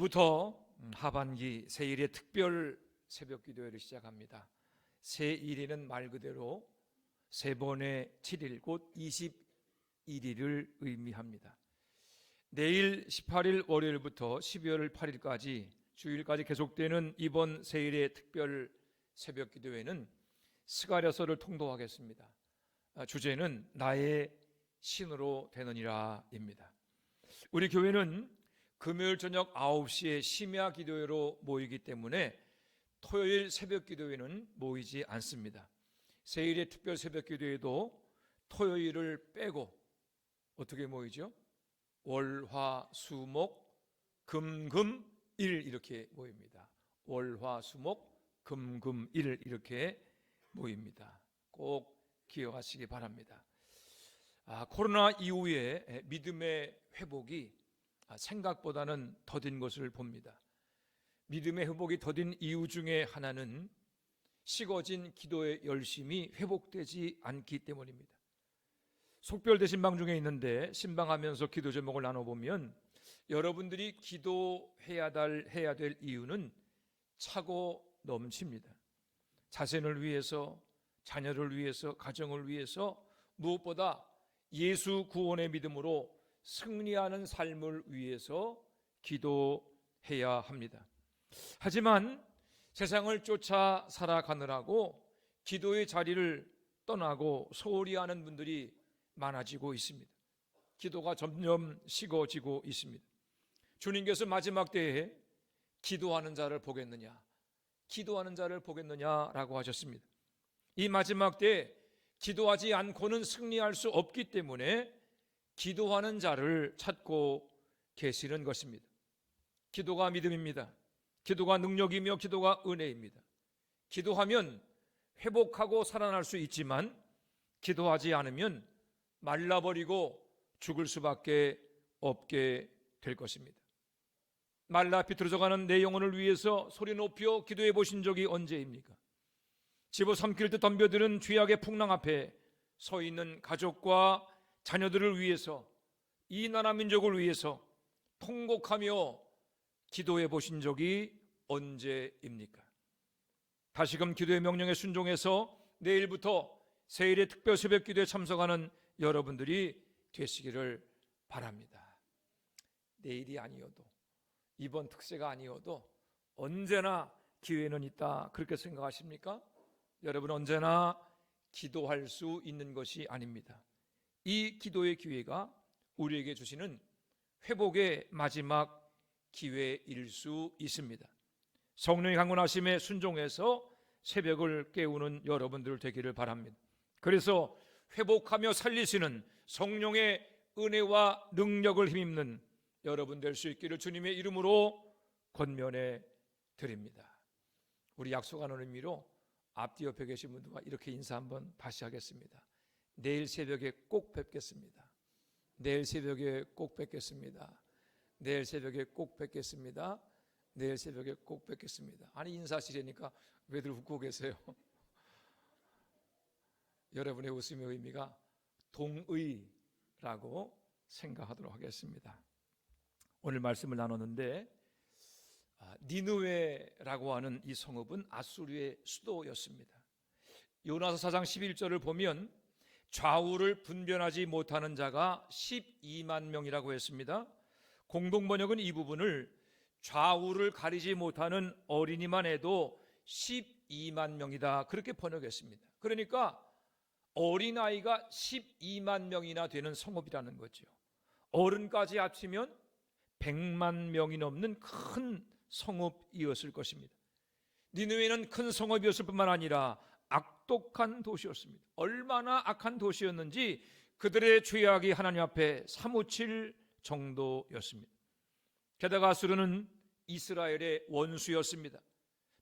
내일부터 하반기 세일의 특별 새벽 기도회를 시작합니다. 세일에는 말 그대로 세 번의 7일 곧 21일을 의미합니다. 내일 18일 월요일부터 12월 8일까지 주일까지 계속되는 이번 세일의 특별 새벽 기도회는 스가랴서를 통독하겠습니다. 주제는 나의 신으로 되느니라입니다. 우리 교회는 금요일 저녁 9시에 심야 기도회로 모이기 때문에 토요일 새벽 기도회는 모이지 않습니다. 세일의 특별 새벽 기도회도 토요일을 빼고 어떻게 모이죠? 월, 화, 수, 목, 금, 일 이렇게 모입니다. 월, 화, 수, 목, 금, 일 이렇게 모입니다. 꼭 기억하시기 바랍니다. 코로나 이후에 믿음의 회복이 생각보다는 더딘 것을 봅니다. 믿음의 회복이 더딘 이유 중에 하나는 식어진 기도의 열심이 회복되지 않기 때문입니다. 속별대 신방 중에 있는데 신방하면서 기도 제목을 나눠보면 여러분들이 기도해야 될 이유는 차고 넘칩니다. 자신을 위해서, 자녀를 위해서, 가정을 위해서, 무엇보다 예수 구원의 믿음으로 승리하는 삶을 위해서 기도해야 합니다. 하지만 세상을 쫓아 살아가느라고 기도의 자리를 떠나고 소홀히 하는 분들이 많아지고 있습니다. 기도가 점점 식어지고 있습니다. 주님께서 마지막 때에 기도하는 자를 보겠느냐, 기도하는 자를 보겠느냐라고 하셨습니다. 이 마지막 때에 기도하지 않고는 승리할 수 없기 때문에 기도하는 자를 찾고 계시는 것입니다. 기도가 믿음입니다. 기도가 능력이며 기도가 은혜입니다. 기도하면 회복하고 살아날 수 있지만 기도하지 않으면 말라버리고 죽을 수밖에 없게 될 것입니다. 말라 비틀어져가는 내 영혼을 위해서 소리 높여 기도해 보신 적이 언제입니까? 집어삼킬 듯 덤벼드는 죄악의 풍랑 앞에 서 있는 가족과 자녀들을 위해서, 이 나라 민족을 위해서 통곡하며 기도해 보신 적이 언제입니까? 다시금 기도의 명령에 순종해서 내일부터 세일의 특별 새벽 기도에 참석하는 여러분들이 되시기를 바랍니다. 내일이 아니어도, 이번 특세가 아니어도 언제나 기회는 있다, 그렇게 생각하십니까? 여러분, 언제나 기도할 수 있는 것이 아닙니다. 이 기도의 기회가 우리에게 주시는 회복의 마지막 기회일 수 있습니다. 성령의 강권하심에 순종해서 새벽을 깨우는 여러분들 되기를 바랍니다. 그래서 회복하며 살리시는 성령의 은혜와 능력을 힘입는 여러분 될 수 있기를 주님의 이름으로 권면해 드립니다. 우리 약속하는 의미로 앞뒤 옆에 계신 분들과 이렇게 인사 한번 다시 하겠습니다. 내일 새벽에 꼭 뵙겠습니다. 내일 새벽에 꼭 뵙겠습니다. 내일 새벽에 꼭 뵙겠습니다. 내일 새벽에 꼭 뵙겠습니다. 아니, 인사하시려니까 왜들 웃고 계세요? 여러분의 웃음의 의미가 동의라고 생각하도록 하겠습니다. 오늘 말씀을 나눴는데 니느웨라고 하는 이 성읍은 아수르의 수도였습니다. 요나서 4장 11절을 보면 좌우를 분별하지 못하는 자가 12만 명이라고 했습니다. 공동번역은 이 부분을 좌우를 가리지 못하는 어린이만 해도 12만 명이다, 그렇게 번역했습니다. 그러니까 어린아이가 12만 명이나 되는 성읍이라는 거죠. 어른까지 합치면 100만 명이 넘는 큰 성읍이었을 것입니다. 니느웨는 큰 성읍이었을 뿐만 아니라 악독한 도시였습니다. 얼마나 악한 도시였는지 그들의 죄악이 하나님 앞에 사무칠 정도였습니다. 게다가 아수르는 이스라엘의 원수였습니다.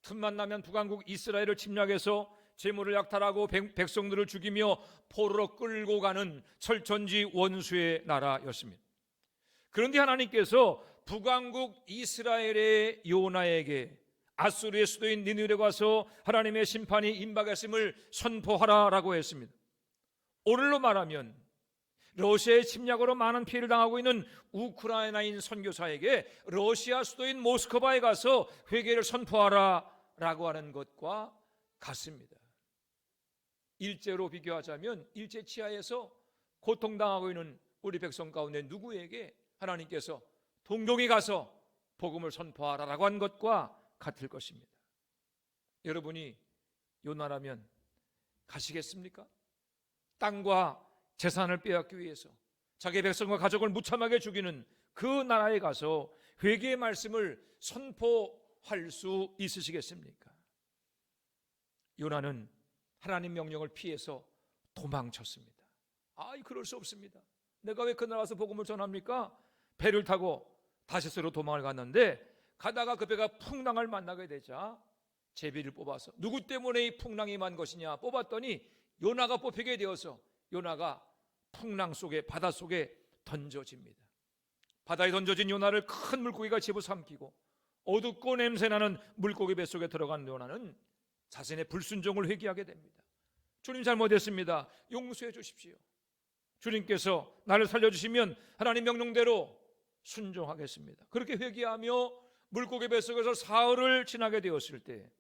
틈만 나면 북왕국 이스라엘을 침략해서 재물을 약탈하고 백성들을 죽이며 포로로 끌고 가는 철천지 원수의 나라였습니다. 그런데 하나님께서 북왕국 이스라엘의 요나에게 아수르의 수도인 니느웨에 가서 하나님의 심판이 임박했음을 선포하라라고 했습니다. 오늘로 말하면 러시아의 침략으로 많은 피해를 당하고 있는 우크라이나인 선교사에게 러시아 수도인 모스크바에 가서 회개를 선포하라 라고 하는 것과 같습니다. 일제로 비교하자면 일제 치하에서 고통당하고 있는 우리 백성 가운데 누구에게 하나님께서 동경에 가서 복음을 선포하라라고 한 것과 같을 것입니다. 여러분이 요나라면 가시겠습니까? 땅과 재산을 빼앗기 위해서 자기 백성과 가족을 무참하게 죽이는 그 나라에 가서 회개의 말씀을 선포할 수 있으시겠습니까? 요나는 하나님 명령을 피해서 도망쳤습니다. 그럴 수 없습니다. 내가 왜 그 나라 가서 복음을 전합니까? 배를 타고 다시스로 도망을 갔는데 가다가 그 배가 풍랑을 만나게 되자 제비를 뽑아서 누구 때문에 이 풍랑이 임한 것이냐 뽑았더니 요나가 뽑히게 되어서 요나가 풍랑 속에 바다 속에 던져집니다. 바다에 던져진 요나를 큰 물고기가 집어삼키고 어둡고 냄새나는 물고기 뱃속에 들어간 요나는 자신의 불순종을 회개하게 됩니다. 주님 잘못했습니다. 용서해 주십시오. 주님께서 나를 살려주시면 하나님 명령대로 순종하겠습니다. 그렇게 회개하며 물고기 뱃속에서 사흘을 지나게 되었을 때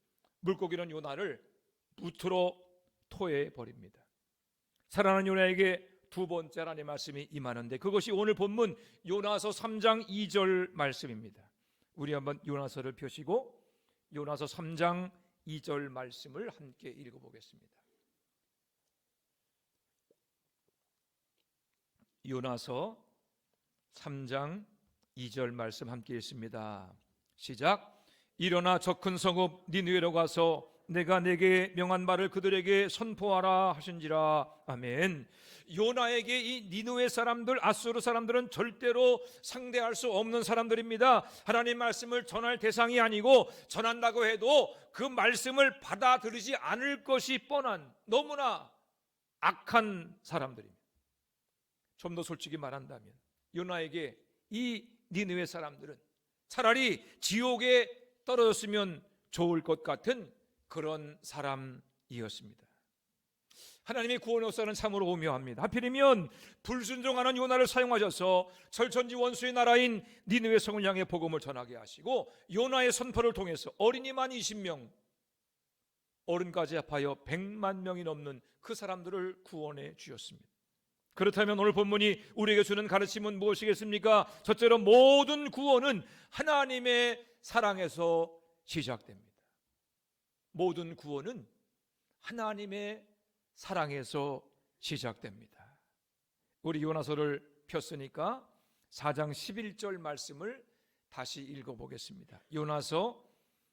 물고기는 요나를 무트로 토해 버립니다. 살아난 요나에게 두 번째 하나님의 말씀이 임하는데 그것이 오늘 본문 요나서 3장 2절 말씀입니다. 우리 한번 요나서를 펴시고 요나서 3장 2절 말씀을 함께 읽어보겠습니다. 요나서 3장 2절 말씀 함께 읽습니다. 시작. 일어나 저 큰 성읍 니느웨로 가서 내가 내게 명한 말을 그들에게 선포하라 하신지라. 아멘. 요나에게 이 니느웨 사람들, 아수르 사람들은 절대로 상대할 수 없는 사람들입니다. 하나님 말씀을 전할 대상이 아니고 전한다고 해도 그 말씀을 받아들이지 않을 것이 뻔한 너무나 악한 사람들입니다. 좀 더 솔직히 말한다면 요나에게 이 니느웨 사람들은 차라리 지옥에 떨어졌으면 좋을 것 같은 그런 사람이었습니다. 하나님의 구원의 역사는 참으로 오묘합니다. 하필이면 불순종하는 요나를 사용하셔서 철천지 원수의 나라인 니느웨 성을 향해 복음을 전하게 하시고 요나의 선포를 통해서 어린이만 20명, 어른까지 합하여 100만 명이 넘는 그 사람들을 구원해 주셨습니다. 그렇다면 오늘 본문이 우리에게 주는 가르침은 무엇이겠습니까? 첫째로 모든 구원은 하나님의 사랑에서 시작됩니다. 모든 구원은 하나님의 사랑에서 시작됩니다. 우리 요나서를 폈으니까 4장 11절 말씀을 다시 읽어보겠습니다. 요나서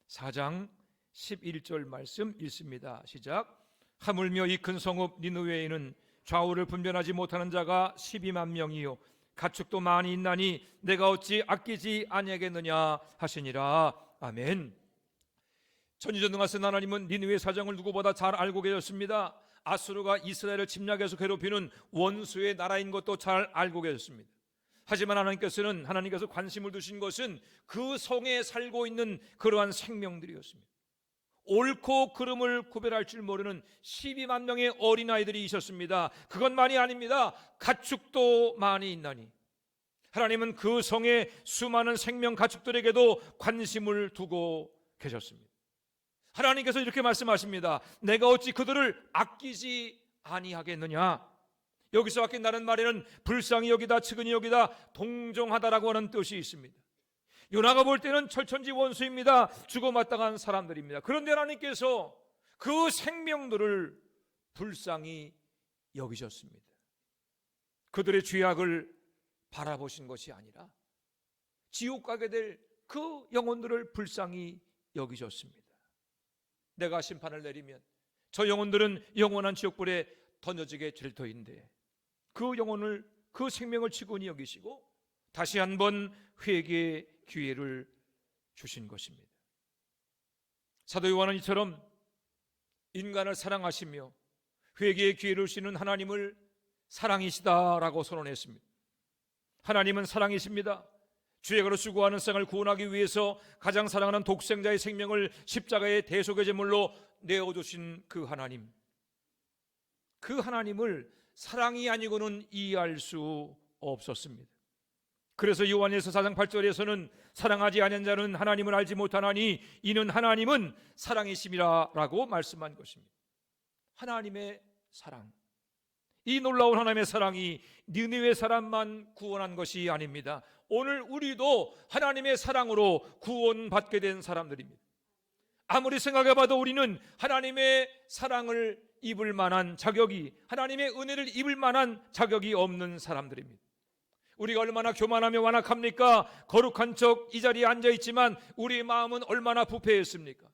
4장 11절 말씀 읽습니다. 시작. 하물며 이 큰 성읍 니느웨에는 좌우를 분별하지 못하는 자가 12만 명이요 가축도 많이 있나니 내가 어찌 아끼지 아니하겠느냐 하시니라. 아멘. 전지전능하신 하나님은 니느웨 사정을 누구보다 잘 알고 계셨습니다. 아수르가 이스라엘을 침략해서 괴롭히는 원수의 나라인 것도 잘 알고 계셨습니다. 하지만 하나님께서 관심을 두신 것은 그 성에 살고 있는 그러한 생명들이었습니다. 옳고 그름을 구별할 줄 모르는 12만 명의 어린아이들이 있었습니다. 그것만이 아닙니다. 가축도 많이 있나니 하나님은 그 성의 수많은 생명 가축들에게도 관심을 두고 계셨습니다. 하나님께서 이렇게 말씀하십니다. 내가 어찌 그들을 아끼지 아니하겠느냐. 여기서 아낀다는 말에는 불쌍히 여기다, 측은히 여기다, 동정하다라고 하는 뜻이 있습니다. 요나가 볼 때는 철천지 원수입니다. 죽어마땅한 사람들입니다. 그런데 하나님께서 그 생명들을 불쌍히 여기셨습니다. 그들의 죄악을 바라보신 것이 아니라 지옥 가게 될 그 영혼들을 불쌍히 여기셨습니다. 내가 심판을 내리면 저 영혼들은 영원한 지옥불에 던져지게 될 터인데 그 영혼을, 그 생명을 치고니 여기시고 다시 한번 회개의 기회를 주신 것입니다. 사도 요한은 이처럼 인간을 사랑하시며 회개의 기회를 주시는 하나님을 사랑이시다라고 선언했습니다. 하나님은 사랑이십니다. 죄악으로 수고하는 세상을 구원하기 위해서 가장 사랑하는 독생자의 생명을 십자가의 대속의 제물로 내어주신 그 하나님, 그 하나님을 사랑이 아니고는 이해할 수 없었습니다. 그래서 요한일서 4장 8절에서는 사랑하지 않은 자는 하나님을 알지 못하나니 이는 하나님은 사랑이심이라 라고 말씀한 것입니다. 하나님의 사랑, 이 놀라운 하나님의 사랑이 니느웨 사람만 구원한 것이 아닙니다. 오늘 우리도 하나님의 사랑으로 구원받게 된 사람들입니다. 아무리 생각해봐도 우리는 하나님의 사랑을 입을 만한 자격이, 하나님의 은혜를 입을 만한 자격이 없는 사람들입니다. 우리가 얼마나 교만하며 완악합니까? 거룩한 척 이 자리에 앉아있지만 우리의 마음은 얼마나 부패했습니까?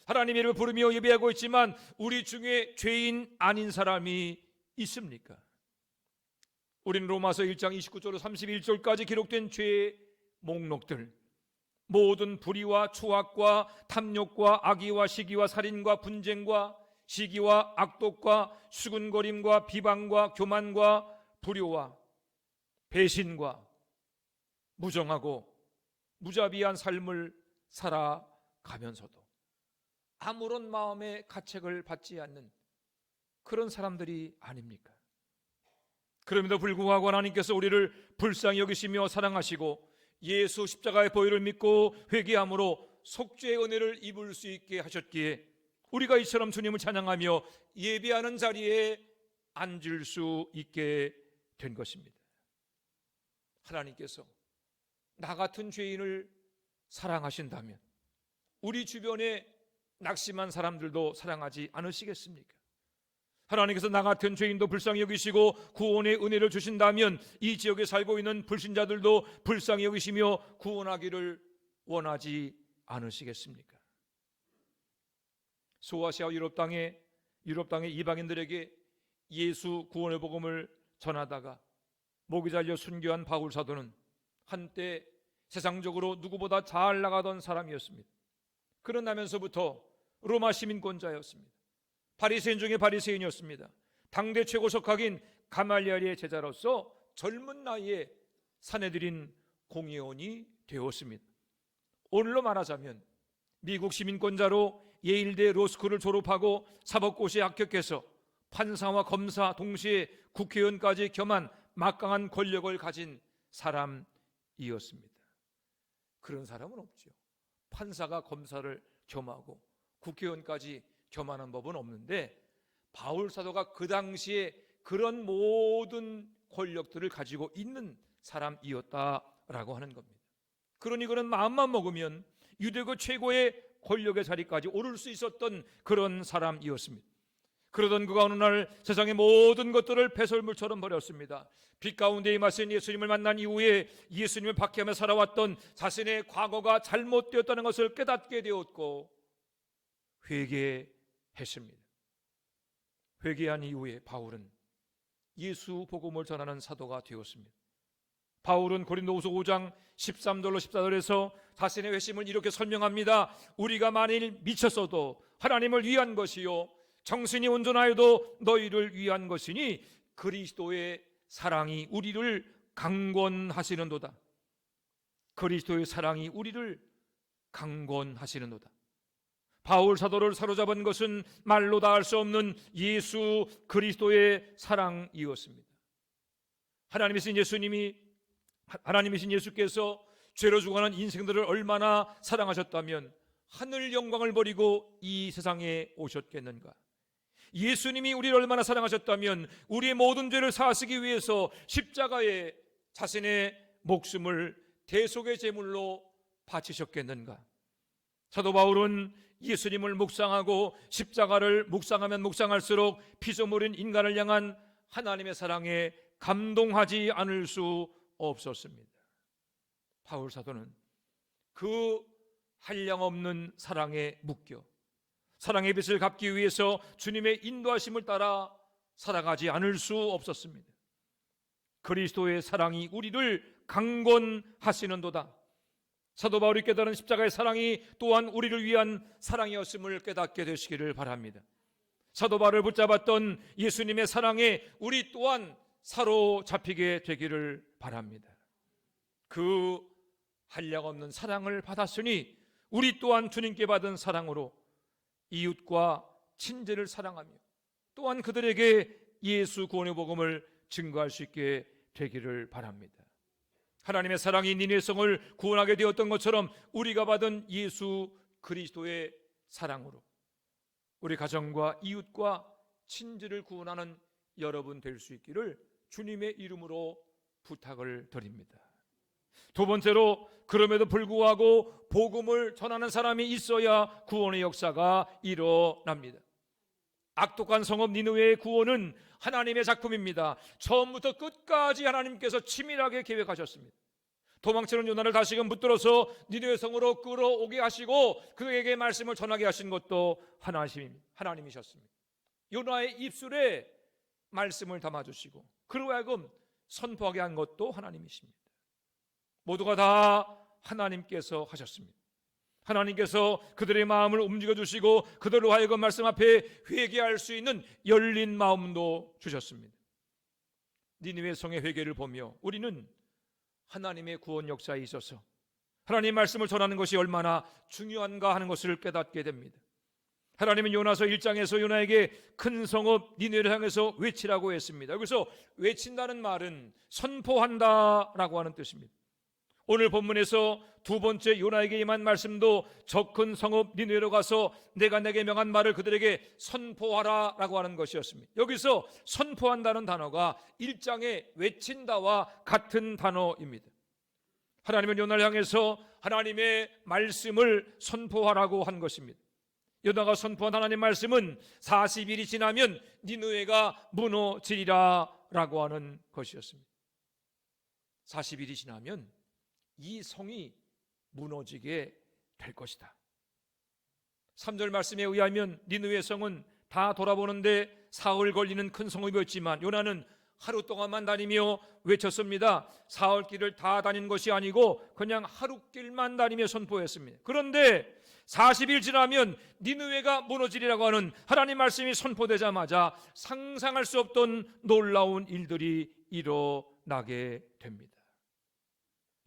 하나님의 이름을 부르며 예배하고 있지만 우리 중에 죄인 아닌 사람이 있습니까? 우리는 로마서 1장 29절로 31절까지 기록된 죄의 목록들, 모든 불의와 추악과 탐욕과 악의와 시기와 살인과 분쟁과 시기와 악독과 수군거림과 비방과 교만과 불효와 배신과 무정하고 무자비한 삶을 살아가면서도 아무런 마음의 가책을 받지 않는 그런 사람들이 아닙니까? 그럼에도 불구하고 하나님께서 우리를 불쌍히 여기시며 사랑하시고 예수 십자가의 보혈을 믿고 회개함으로 속죄의 은혜를 입을 수 있게 하셨기에 우리가 이처럼 주님을 찬양하며 예배하는 자리에 앉을 수 있게 된 것입니다. 하나님께서 나 같은 죄인을 사랑하신다면 우리 주변에 낙심한 사람들도 사랑하지 않으시겠습니까? 하나님께서 나 같은 죄인도 불쌍히 여기시고 구원의 은혜를 주신다면 이 지역에 살고 있는 불신자들도 불쌍히 여기시며 구원하기를 원하지 않으시겠습니까? 소아시아 유럽 땅의 이방인들에게 예수 구원의 복음을 전하다가 목이 잘려 순교한 바울 사도는 한때 세상적으로 누구보다 잘 나가던 사람이었습니다. 그러나면서부터 로마 시민권자였습니다. 바리새인 중에 바리새인이었습니다. 당대 최고 석학인 가말리엘의 제자로서 젊은 나이에 사내들인 공의원이 되었습니다. 오늘로 말하자면 미국 시민권자로 예일대 로스쿨을 졸업하고 사법고시에 합격해서 판사와 검사 동시에 국회의원까지 겸한 막강한 권력을 가진 사람이었습니다. 그런 사람은 없죠. 판사가 검사를 겸하고 국회의원까지 겸하는 법은 없는데 바울 사도가 그 당시에 그런 모든 권력들을 가지고 있는 사람이었다라고 하는 겁니다. 그러니 그런 마음만 먹으면 유대교 최고의 권력의 자리까지 오를 수 있었던 그런 사람이었습니다. 그러던 그가 어느 날 세상의 모든 것들을 배설물처럼 버렸습니다. 빛 가운데 임하신 예수님을 만난 이후에 예수님을 박해하며 살아왔던 자신의 과거가 잘못되었다는 것을 깨닫게 되었고 회개했습니다. 회개한 이후에 바울은 예수 복음을 전하는 사도가 되었습니다. 바울은 고린도후서 5장 13절로 14절에서 자신의 회심을 이렇게 설명합니다. 우리가 만일 미쳤어도 하나님을 위한 것이요 정신이 온전하여도 너희를 위한 것이니 그리스도의 사랑이 우리를 강권하시는도다. 그리스도의 사랑이 우리를 강권하시는도다. 바울 사도를 사로잡은 것은 말로 다 할 수 없는 예수 그리스도의 사랑이었습니다. 하나님이신 예수께서 죄로 죽어가는 인생들을 얼마나 사랑하셨다면 하늘 영광을 버리고 이 세상에 오셨겠는가? 예수님이 우리를 얼마나 사랑하셨다면 우리의 모든 죄를 사하시기 위해서 십자가에 자신의 목숨을 대속의 제물로 바치셨겠는가? 사도 바울은 예수님을 묵상하고 십자가를 묵상하면 묵상할수록 피조물인 인간을 향한 하나님의 사랑에 감동하지 않을 수 없었습니다. 바울 사도는 그 한량없는 사랑에 묶여 사랑의 빛을 갚기 위해서 주님의 인도하심을 따라 살아가지 않을 수 없었습니다. 그리스도의 사랑이 우리를 강권하시는도다. 사도 바울이 깨달은 십자가의 사랑이 또한 우리를 위한 사랑이었음을 깨닫게 되시기를 바랍니다. 사도 바울을 붙잡았던 예수님의 사랑에 우리 또한 사로잡히게 되기를 바랍니다. 그 한량없는 사랑을 받았으니 우리 또한 주님께 받은 사랑으로 이웃과 친지를 사랑하며 또한 그들에게 예수 구원의 복음을 증거할 수 있게 되기를 바랍니다. 하나님의 사랑이 니느웨 성을 구원하게 되었던 것처럼 우리가 받은 예수 그리스도의 사랑으로 우리 가정과 이웃과 친지를 구원하는 여러분 될 수 있기를 주님의 이름으로 부탁을 드립니다. 두 번째로, 그럼에도 불구하고 복음을 전하는 사람이 있어야 구원의 역사가 일어납니다. 악독한 성읍 니느웨의 구원은 하나님의 작품입니다. 처음부터 끝까지 하나님께서 치밀하게 계획하셨습니다. 도망치는 요나를 다시금 붙들어서 니느웨 성으로 끌어오게 하시고 그에게 말씀을 전하게 하신 것도 하나님이셨습니다. 요나의 입술에 말씀을 담아주시고 그로 하여금 선포하게 한 것도 하나님이십니다. 모두가 다 하나님께서 하셨습니다. 하나님께서 그들의 마음을 움직여주시고 그들로 하여금 말씀 앞에 회개할 수 있는 열린 마음도 주셨습니다. 니느웨 성의 회개를 보며 우리는 하나님의 구원 역사에 있어서 하나님의 말씀을 전하는 것이 얼마나 중요한가 하는 것을 깨닫게 됩니다. 하나님은 요나서 1장에서 요나에게 큰 성읍 니느웨를 향해서 외치라고 했습니다. 여기서 외친다는 말은 선포한다라고 하는 뜻입니다. 오늘 본문에서 두 번째 요나에게 임한 말씀도 저 큰 성읍 니느웨로 가서 내가 내게 명한 말을 그들에게 선포하라 라고 하는 것이었습니다. 여기서 선포한다는 단어가 1장의 외친다와 같은 단어입니다. 하나님은 요나를 향해서 하나님의 말씀을 선포하라고 한 것입니다. 요나가 선포한 하나님의 말씀은 40일이 지나면 니느웨가 무너지리라 라고 하는 것이었습니다. 40일이 지나면 이 성이 무너지게 될 것이다. 3절 말씀에 의하면 니느웨 성은 다 돌아보는데 사흘 걸리는 큰 성읍이었지만 요나는 하루 동안만 다니며 외쳤습니다. 사흘 길을 다 다닌 것이 아니고 그냥 하루 길만 다니며 선포했습니다. 그런데 40일 지나면 니느웨가 무너지리라고 하는 하나님 말씀이 선포되자마자 상상할 수 없던 놀라운 일들이 일어나게 됩니다.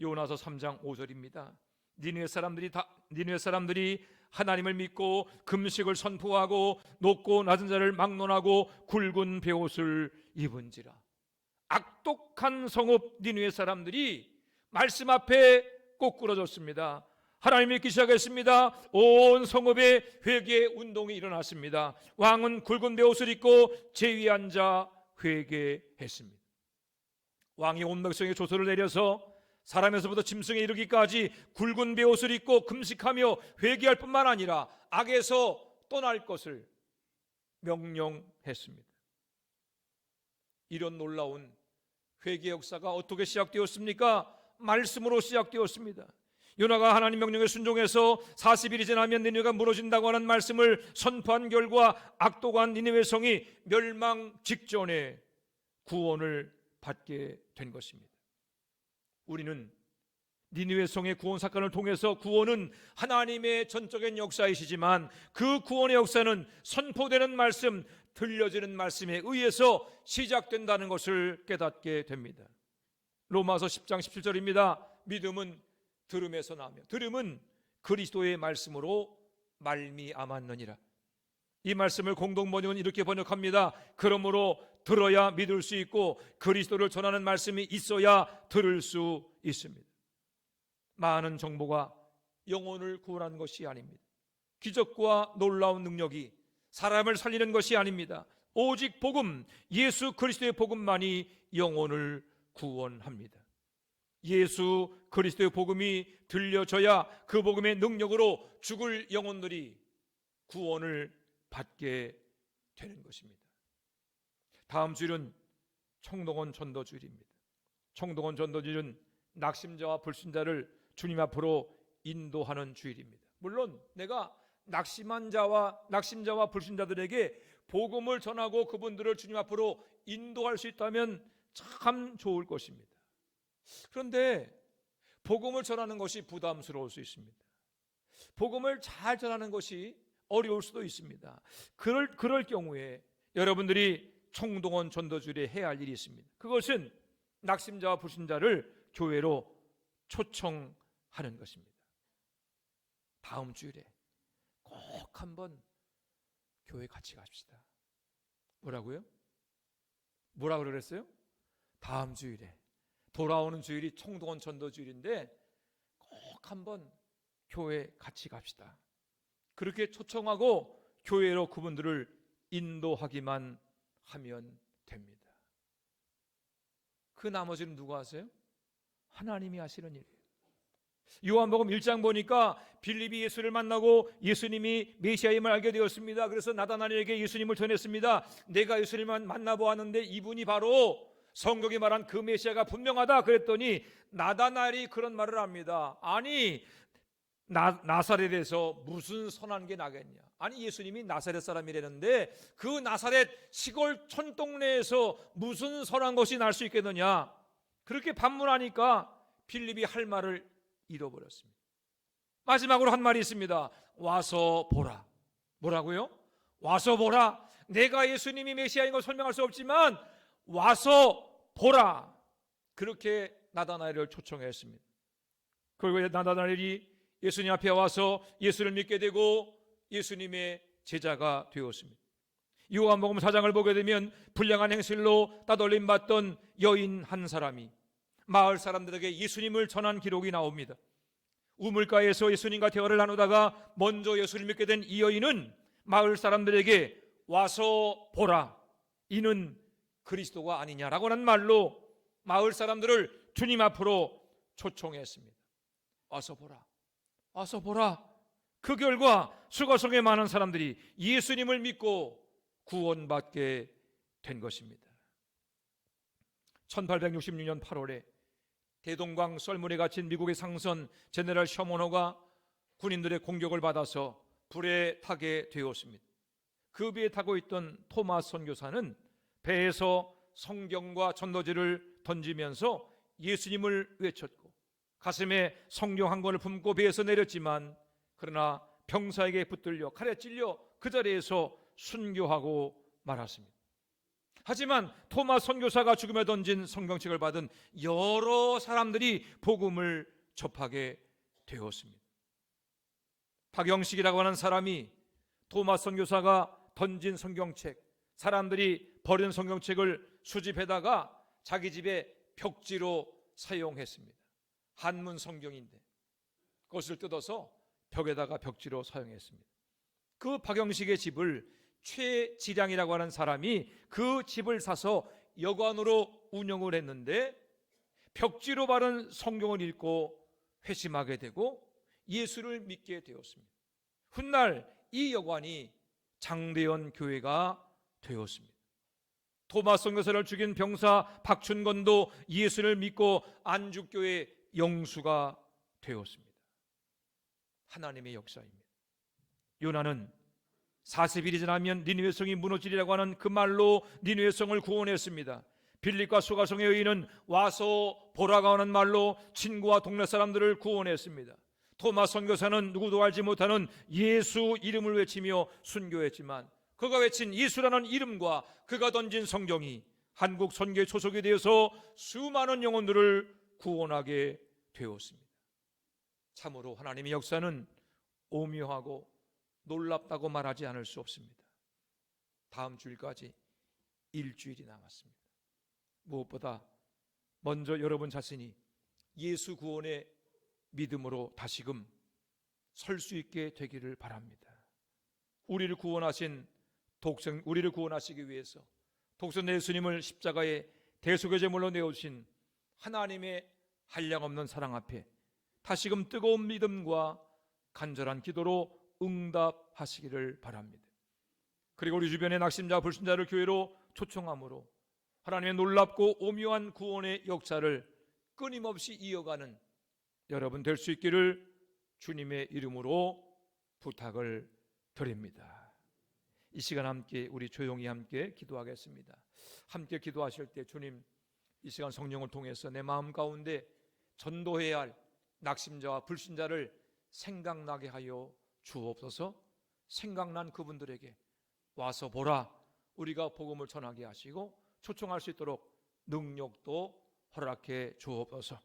요나서 3장 5절입니다. 니느웨 사람들이 하나님을 믿고 금식을 선포하고 높고 낮은 자를 막론하고 굵은 베옷을 입은지라. 악독한 성읍 니느웨 사람들이 말씀 앞에 꼬꾸러졌습니다. 하나님 믿기 시작했습니다. 온 성읍에 회개 운동이 일어났습니다. 왕은 굵은 베옷을 입고 제위에 앉아 회개했습니다. 왕이 온 백성의 조서를 내려서 사람에서부터 짐승에 이르기까지 굵은 베옷을 입고 금식하며 회개할 뿐만 아니라 악에서 떠날 것을 명령했습니다. 이런 놀라운 회개 역사가 어떻게 시작되었습니까? 말씀으로 시작되었습니다. 요나가 하나님 명령에 순종해서 40일이 지나면 니느웨가 무너진다고 하는 말씀을 선포한 결과 악독한 니느웨 성이 멸망 직전에 구원을 받게 된 것입니다. 우리는 니느웨 성의 구원 사건을 통해서 구원은 하나님의 전적인 역사이시지만 그 구원의 역사는 선포되는 말씀, 들려지는 말씀에 의해서 시작된다는 것을 깨닫게 됩니다. 로마서 10장 17절입니다. 믿음은 들음에서 나며 들음은 그리스도의 말씀으로 말미암았느니라. 이 말씀을 공동 번역은 이렇게 번역합니다. 그러므로 들어야 믿을 수 있고 그리스도를 전하는 말씀이 있어야 들을 수 있습니다. 많은 정보가 영혼을 구원하는 것이 아닙니다. 기적과 놀라운 능력이 사람을 살리는 것이 아닙니다. 오직 복음, 예수 그리스도의 복음만이 영혼을 구원합니다. 예수 그리스도의 복음이 들려져야 그 복음의 능력으로 죽을 영혼들이 구원을 받게 되는 것입니다. 다음 주일은 청동원 전도주일입니다. 청동원 전도주일은 낙심자와 불신자를 주님 앞으로 인도하는 주일입니다. 물론 내가 낙심자와 불신자들에게 복음을 전하고 그분들을 주님 앞으로 인도할 수 있다면 참 좋을 것입니다. 그런데 복음을 전하는 것이 부담스러울 수 있습니다. 복음을 잘 전하는 것이 어려울 수도 있습니다. 그럴 경우에 여러분들이 청동원 전도주일에 해야 할 일이 있습니다. 그것은 낙심자와 불신자를 교회로 초청하는 것입니다. 다음 주일에 꼭 한번 교회 같이 갑시다. 뭐라고요? 뭐라 그랬어요? 다음 주일에, 돌아오는 주일이 총동원 전도 주일인데 꼭 한번 교회 같이 갑시다. 그렇게 초청하고 교회로 그분들을 인도하기만 하면 됩니다. 그 나머지는 누가 하세요? 하나님이 하시는 일이에요. 요한복음 1장 보니까 빌립이 예수를 만나고 예수님이 메시아임을 알게 되었습니다. 그래서 나다나엘에게 예수님을 전했습니다. 내가 예수님을 만나보았는데 이분이 바로 성경이 말한 그 메시아가 분명하다 그랬더니 나다나엘이 그런 말을 합니다. 아니 나사렛에서 무슨 선한 게 나겠냐. 아니 예수님이 나사렛 사람이라는데 그 나사렛 시골 촌동네에서 무슨 선한 것이 날 수 있겠느냐. 그렇게 반문하니까 빌립이 할 말을 잃어버렸습니다. 마지막으로 한 말이 있습니다. 와서 보라. 뭐라고요? 와서 보라. 내가 예수님이 메시아인 걸 설명할 수 없지만 와서 보라. 그렇게 나다나엘을 초청했습니다. 그리고 나다나엘이 예수님 앞에 와서 예수를 믿게 되고 예수님의 제자가 되었습니다. 요한복음 4장을 보게 되면 불량한 행실로 따돌림 받던 여인 한 사람이 마을 사람들에게 예수님을 전한 기록이 나옵니다. 우물가에서 예수님과 대화를 나누다가 먼저 예수를 믿게 된 이 여인은 마을 사람들에게 와서 보라, 이는 그리스도가 아니냐라고 하는 말로 마을 사람들을 주님 앞으로 초청했습니다. 와서 보라, 와서 보라. 그 결과 수가성에 많은 사람들이 예수님을 믿고 구원받게 된 것입니다. 1866년 8월에 대동강 썰물에 갇힌 미국의 상선 제너럴 셔먼호가 군인들의 공격을 받아서 불에 타게 되었습니다. 그 배에 타고 있던 토마스 선교사는 배에서 성경과 전도지를 던지면서 예수님을 외쳤고 가슴에 성경 한 권을 품고 배에서 내렸지만 그러나 병사에게 붙들려 칼에 찔려 그 자리에서 순교하고 말았습니다. 하지만 토마스 선교사가 죽음에 던진 성경책을 받은 여러 사람들이 복음을 접하게 되었습니다. 박영식이라고 하는 사람이 토마스 선교사가 던진 성경책, 사람들이 버린 성경책을 수집해다가 자기 집에 벽지로 사용했습니다. 한문 성경인데 그것을 뜯어서 벽에다가 벽지로 사용했습니다. 그 박영식의 집을 최지량이라고 하는 사람이 그 집을 사서 여관으로 운영을 했는데 벽지로 바른 성경을 읽고 회심하게 되고 예수를 믿게 되었습니다. 훗날 이 여관이 장대현 교회가 되었습니다. 토마스 선교사를 죽인 병사 박춘건도 예수를 믿고 안주교회 영수가 되었습니다. 하나님의 역사입니다. 요나는 40일이 지나면 니느웨 성이 무너지리라고 하는 그 말로 니느웨 성을 구원했습니다. 빌립과 수가성의 여인은 와서 보라가 하는 말로 친구와 동네 사람들을 구원했습니다. 토마스 선교사는 누구도 알지 못하는 예수 이름을 외치며 순교했지만 그가 외친 예수라는 이름과 그가 던진 성경이 한국 선교의 초석이 되어서 수많은 영혼들을 구원하게 되었습니다. 참으로 하나님의 역사는 오묘하고 놀랍다고 말하지 않을 수 없습니다. 다음 주일까지 일주일이 남았습니다. 무엇보다 먼저 여러분 자신이 예수 구원의 믿음으로 다시금 설 수 있게 되기를 바랍니다. 우리를 구원하시기 위해서 독생 예수님을 십자가에 대속의 제물로 내어주신 하나님의 한량없는 사랑 앞에 다시금 뜨거운 믿음과 간절한 기도로 응답하시기를 바랍니다. 그리고 우리 주변의 낙심자 불신자를 교회로 초청함으로 하나님의 놀랍고 오묘한 구원의 역사를 끊임없이 이어가는 여러분 될 수 있기를 주님의 이름으로 부탁을 드립니다. 이 시간 함께 우리 조용히 함께 기도하겠습니다. 함께 기도하실 때 주님, 이 시간 성령을 통해서 내 마음 가운데 전도해야 할 낙심자와 불신자를 생각나게 하여 주옵소서. 생각난 그분들에게 와서 보라, 우리가 복음을 전하게 하시고 초청할 수 있도록 능력도 허락해 주옵소서.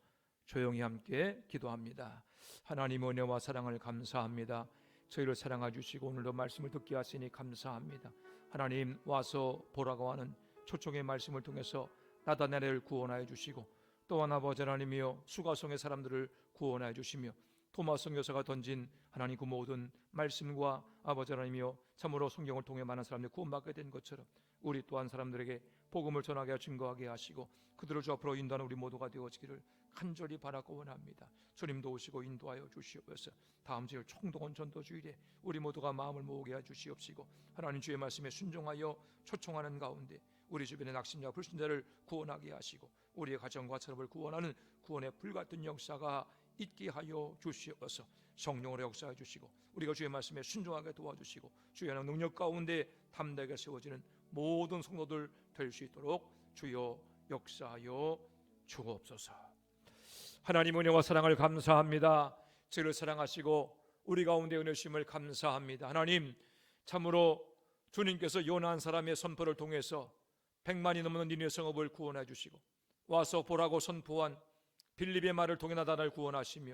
조용히 함께 기도합니다. 하나님 은혜와 사랑을 감사합니다. 저희를 사랑해 주시고 오늘도 말씀을 듣게 하시니 감사합니다. 하나님, 와서 보라고 하는 초청의 말씀을 통해서 나다나엘을 구원하여 주시고, 또한 아버지 하나님이여 수가성의 사람들을 구원하여 주시며, 토마스 선교사가 던진 하나님 그 모든 말씀과 아버지 하나님이여 참으로 성경을 통해 많은 사람들이 구원받게 된 것처럼 우리 또한 사람들에게 복음을 전하게 증거하게 하시고 그들을 주 앞으로 인도하는 우리 모두가 되어지기를 간절히 바라고 원합니다. 주님도 오시고 인도하여 주시옵소서. 다음 주일 총동원 전도주일에 우리 모두가 마음을 모으게 해 주시옵시고, 하나님 주의 말씀에 순종하여 초청하는 가운데 우리 주변의 낙심자 불신자를 구원하게 하시고 우리의 가정과 산업을 구원하는 구원의 불같은 역사가 있게 하여 주시옵소서. 성령으로 역사해 주시고 우리가 주의 말씀에 순종하게 도와주시고 주의 능력 가운데 담대하게 세워지는 모든 성도들 될 수 있도록 주여 역사하여 주옵소서. 하나님 은혜와 사랑을 감사합니다. 저를 사랑하시고 우리 가운데 은혜 주심을 감사합니다. 하나님, 참으로 주님께서 요나 한 사람의 선포를 통해서 100만이 넘는 니느웨 성읍을 구원해 주시고 와서 보라고 선포한 빌립의 말을 통해 나다나엘을 구원하시며,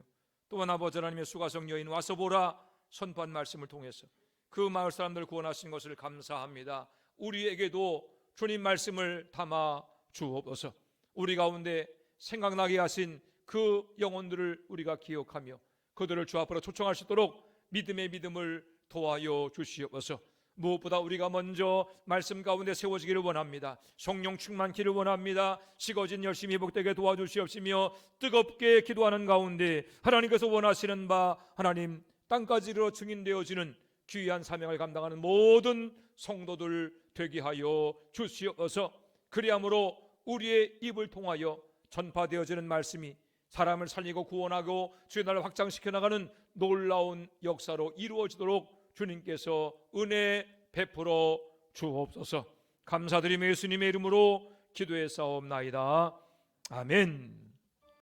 또한 아버지 하나님의 수가성 여인 와서 보라 선포한 말씀을 통해서 그 마을 사람들을 구원하신 것을 감사합니다. 우리에게도 주님 말씀을 담아 주옵소서. 우리 가운데 생각나게 하신 그 영혼들을 우리가 기억하며 그들을 주 앞으로 초청할 수 있도록 믿음의 믿음을 도와여 주시옵소서. 무엇보다 우리가 먼저 말씀 가운데 세워지기를 원합니다. 성령 충만기를 원합니다. 식어진 열심히 회복되게 도와주시옵시며 뜨겁게 기도하는 가운데 하나님께서 원하시는 바 하나님 땅까지 이르러 증인되어지는 귀한 사명을 감당하는 모든 성도들 되게 하여 주시옵소서. 그리함으로 우리의 입을 통하여 전파되어지는 말씀이 사람을 살리고 구원하고 주의 나라를 확장시켜 나가는 놀라운 역사로 이루어지도록 주님께서 은혜 베풀어 주옵소서. 감사드리며 예수님의 이름으로 기도해 싸움나이다. 아멘.